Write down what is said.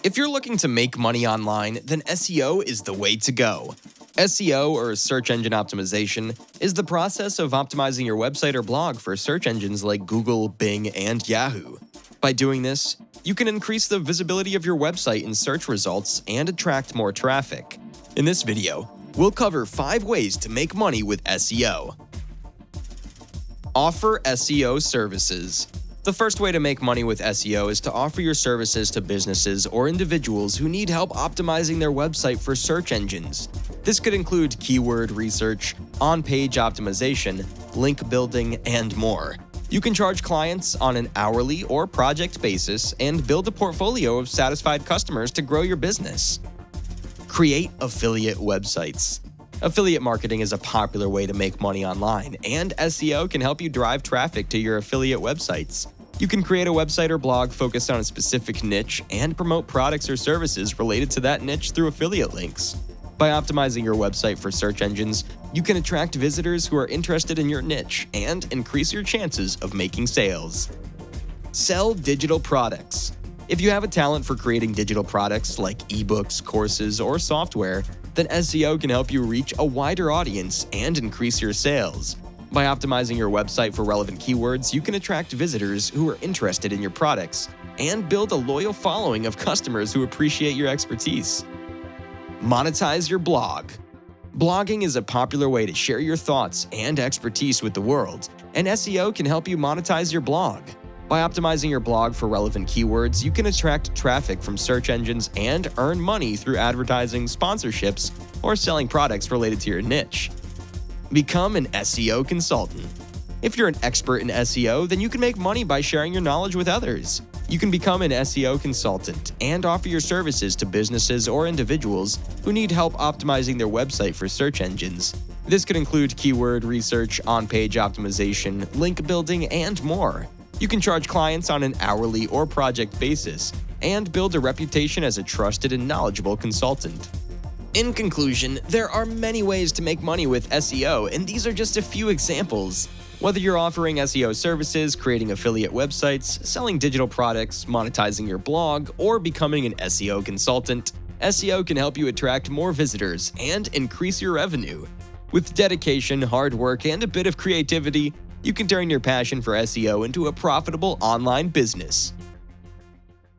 If you're looking to make money online, then SEO is the way to go. SEO, or search engine optimization, is the process of optimizing your website or blog for search engines like Google, Bing, and Yahoo. By doing this, you can increase the visibility of your website in search results and attract more traffic. In this video, we'll cover 5 ways to make money with SEO. Offer SEO services. The first way to make money with SEO is to offer your services to businesses or individuals who need help optimizing their website for search engines. This could include keyword research, on-page optimization, link building, and more. You can charge clients on an hourly or project basis and build a portfolio of satisfied customers to grow your business. Create affiliate websites. Affiliate marketing is a popular way to make money online, and SEO can help you drive traffic to your affiliate websites. You can create a website or blog focused on a specific niche and promote products or services related to that niche through affiliate links. By optimizing your website for search engines, you can attract visitors who are interested in your niche and increase your chances of making sales. Sell digital products. If you have a talent for creating digital products like ebooks, courses, or software, then SEO can help you reach a wider audience and increase your sales. By optimizing your website for relevant keywords, you can attract visitors who are interested in your products and build a loyal following of customers who appreciate your expertise. Monetize your blog. Blogging is a popular way to share your thoughts and expertise with the world, and SEO can help you monetize your blog. By optimizing your blog for relevant keywords, you can attract traffic from search engines and earn money through advertising, sponsorships, or selling products related to your niche. Become an SEO consultant. If you're an expert in SEO, then you can make money by sharing your knowledge with others. You can become an SEO consultant and offer your services to businesses or individuals who need help optimizing their website for search engines. This could include keyword research, on-page optimization, link building, and more. You can charge clients on an hourly or project basis and build a reputation as a trusted and knowledgeable consultant. In conclusion, there are many ways to make money with SEO, and these are just a few examples. Whether you're offering SEO services, creating affiliate websites, selling digital products, monetizing your blog, or becoming an SEO consultant, SEO can help you attract more visitors and increase your revenue. With dedication, hard work, and a bit of creativity, you can turn your passion for SEO into a profitable online business.